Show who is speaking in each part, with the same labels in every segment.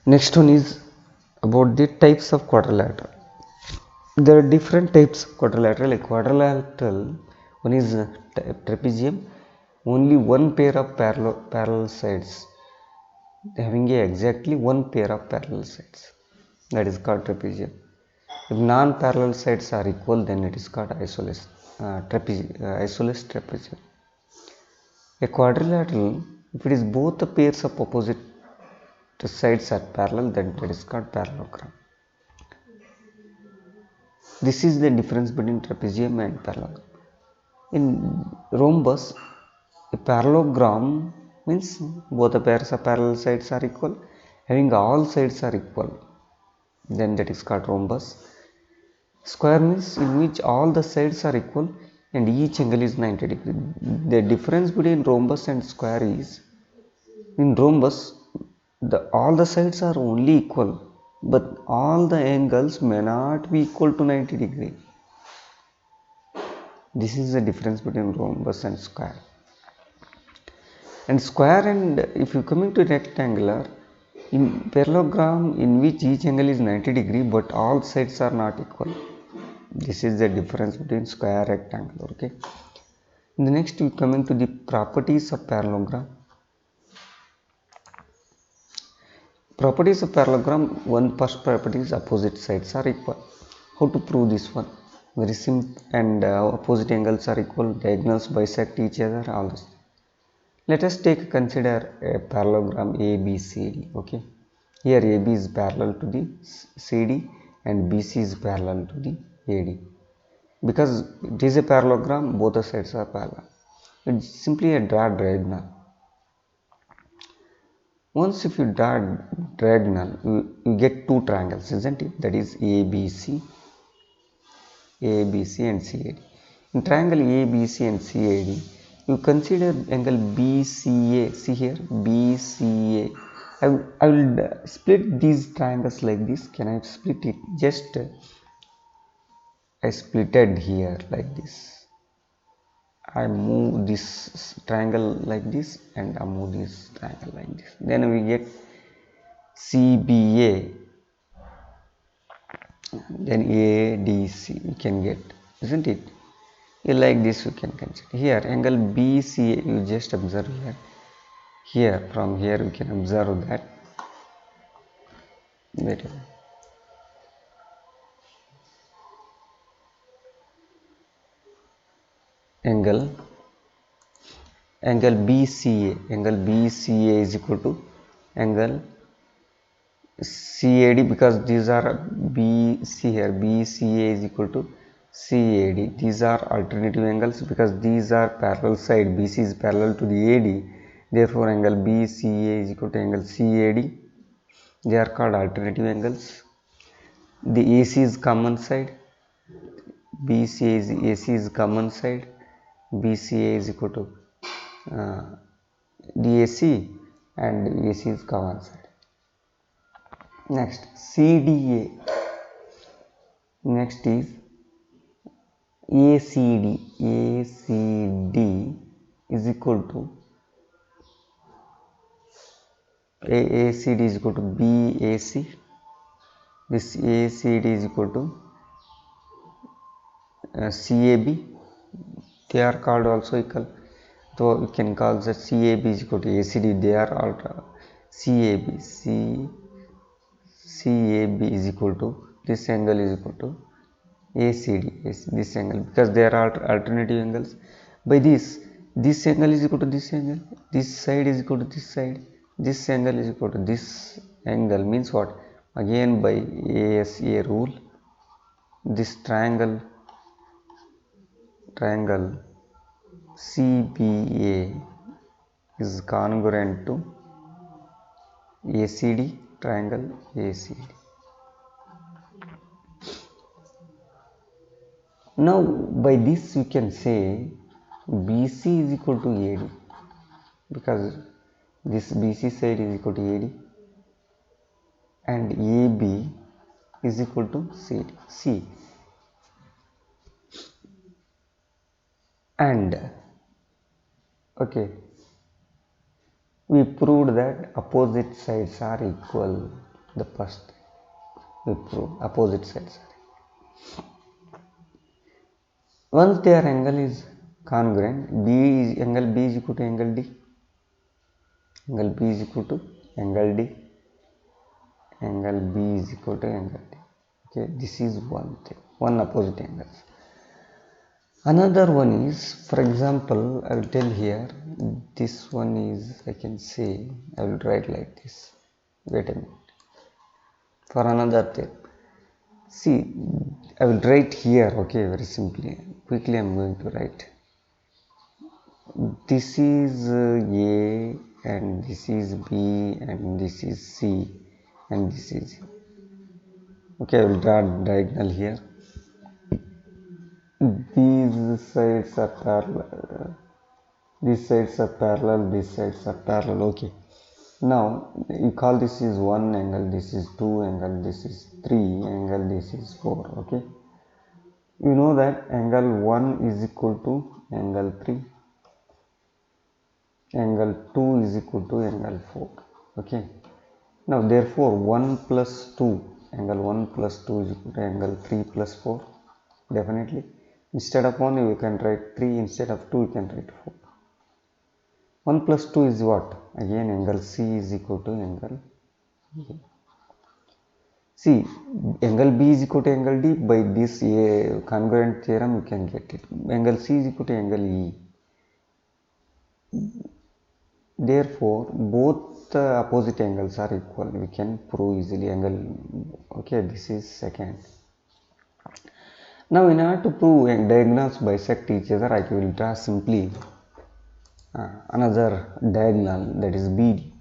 Speaker 1: Next one is about the types of quadrilateral. There are different types of quadrilateral. A quadrilateral, one is trapezium, only one pair of parallel sides, having exactly one pair of parallel sides, that is called trapezium. If non-parallel sides are equal, then it is called isosceles trapezium. A quadrilateral, if it is both the pairs of opposite sides are parallel, then it is called parallelogram. This is the difference between trapezium and parallelogram. In rhombus, a parallelogram means both the pairs of parallel sides are equal, having all sides are equal, then that is called rhombus. Square means in which all the sides are equal and each angle is 90 degrees. The difference between rhombus and square is, in rhombus all the sides are only equal, but all the angles may not be equal to 90 degree. This is the difference between rhombus and square. And square, and if you coming to rectangular, in parallelogram in which each angle is 90 degree but all sides are not equal. This is the difference between square and rectangular. Okay. In the next we coming to the properties of parallelogram. Properties of parallelogram, one first property is opposite sides are equal. How to prove this one? Very simple. And opposite angles are equal, diagonals bisect each other, all this. Let us consider a parallelogram ABCD. Okay, here AB is parallel to the CD and BC is parallel to the AD. Because it is a parallelogram, both the sides are parallel. It's simply a draw diagonal. Once if you draw diagonal, you get two triangles, isn't it? That is ABC and CAD. In triangle ABC and CAD, you consider angle BCA. See here, BCA. I will split these triangles like this. Can I split it? Just I splitted here like this. I move this triangle like this and I move this triangle like this. Then we get CBA. Then ADC we can get, isn't it? Like this you can consider. Here angle BCA, you just observe here. Here from here we can observe that. Wait a minute. Angle BCA is equal to angle CAD, because these are BC here, BCA is equal to CAD. These are alternative angles because these are parallel side. BC is parallel to the AD, therefore angle BCA is equal to angle CAD. They are called alternative angles. The AC is common side. BCA is AC is common side. BCA is equal to DAC and AC is common side. Next CDA. Next is ACD. ACD is equal to ACD is equal to BAC. This ACD is equal to CAB. They are called also equal. So we can call the CAB is equal to ACD. They are all CAB. CAB is equal to, this angle is equal to ACD. This angle, because they are alternative angles. By this angle is equal to this angle. This side is equal to this side. This angle is equal to this angle. Means what? Again by ASA rule, this triangle CBA is congruent to ACD, triangle ACD. Now by this you can say BC is equal to AD, because this BC side is equal to AD and AB is equal to C. And okay, we proved that opposite sides are equal. The first we proved opposite sides are equal. Once their angle is congruent, angle B is equal to angle D. Angle B is equal to angle D. Angle B is equal to angle D. Okay, this is one thing, one opposite angles. Another one is, for example, I will tell here, this one is, I can say, I will write like this. Wait a minute. For another thing, see, I will write here, okay, very simply. Quickly I am going to write. This is A, and this is B, and this is C, and this is E. Okay, I will draw diagonal here. These sides are parallel, these sides are parallel, these sides are parallel. Okay, now you call this is 1 angle, this is 2 angle, this is 3 angle, this is 4. Okay, you know that angle 1 is equal to angle 3, angle 2 is equal to angle 4. Okay, now therefore 1 plus 2, angle 1 plus 2 is equal to angle 3 plus 4. Definitely, instead of 1 you can write 3, instead of 2 you can write 4. 1 plus 2 is what? Again angle C is equal to angle A. See, angle B is equal to angle D. By this congruent theorem you can get it. Angle C is equal to angle E. Therefore both opposite angles are equal. We can prove easily angle. Okay, this is second. Now in order to prove diagonals bisect each other, I will draw simply another diagonal, that is BD.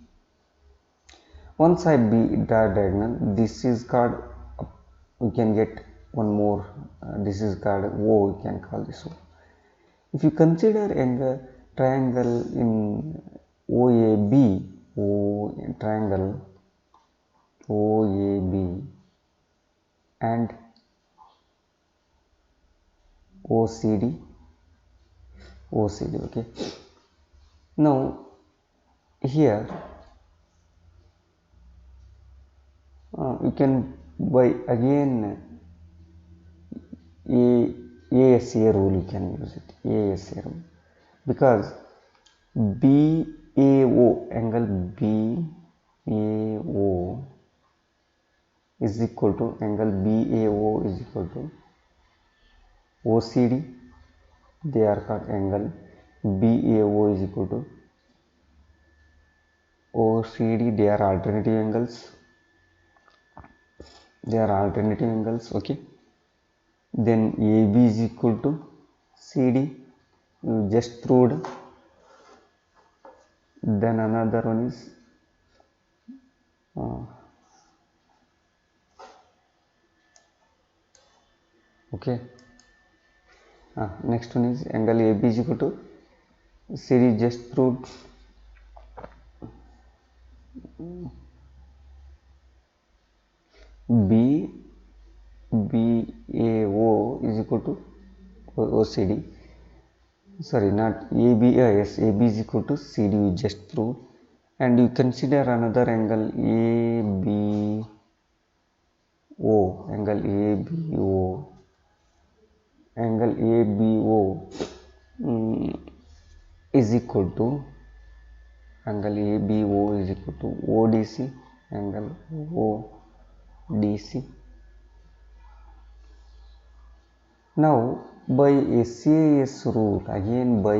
Speaker 1: Once I draw diagonal, this is called, we can get one more, this is called O, we can call this O. If you consider a triangle in OAB, triangle OAB and OCD, okay. Now here you can by again ASA rule, you can use it, ASA rule, because BAO, angle BAO is equal to angle BAO is equal to OCD. They are called angle BAO is equal to OCD. They are alternative angles. Okay, then AB is equal to CD, you just proved. Then another one is okay, next one is angle AB is equal to CD, just proved. BAO is equal to OCD, sorry, not AB, yes, AB is equal to CD, you just proved. And you consider another angle ABO, angle ABO is equal to angle ABO is equal to ODC, angle ODC. Now by SAS rule, again by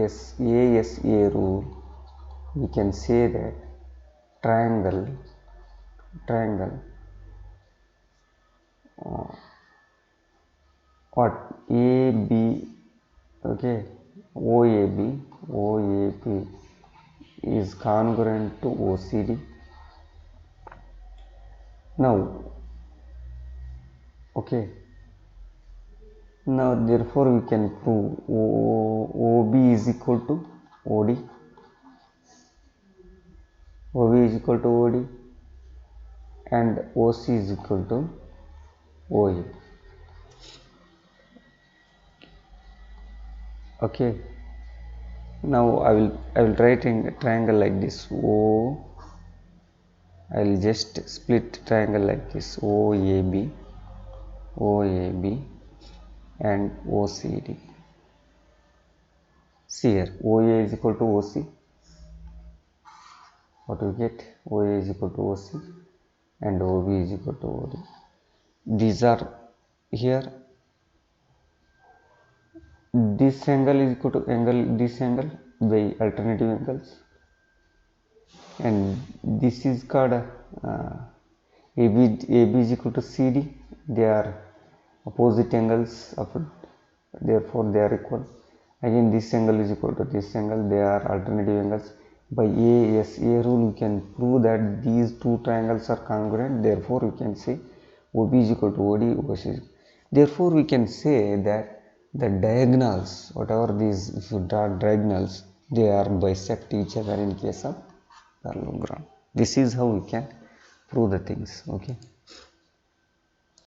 Speaker 1: ASA rule, we can say that triangle what AB, okay, OAB is congruent to OCD. Now okay, now therefore we can prove OB is equal to OD, OB is equal to OD, and OC is equal to OA. Okay, Now I will write a triangle like this. I will just split triangle like this: OAB and OCD. See here, OA is equal to OC. What do we get? OA is equal to OC and OB is equal to OD. These are here. This angle is equal to this angle by alternative angles, and this is called AB is equal to CD. They are opposite angles therefore they are equal. Again, this angle is equal to this angle. They are alternative angles. By A rule we can prove that these two triangles are congruent. Therefore we can say OB is equal to OD, OC. Therefore we can say that the diagonals, whatever these, if you draw diagonals, they are bisect each other in case of parallelogram. This is how we can prove the things. Okay.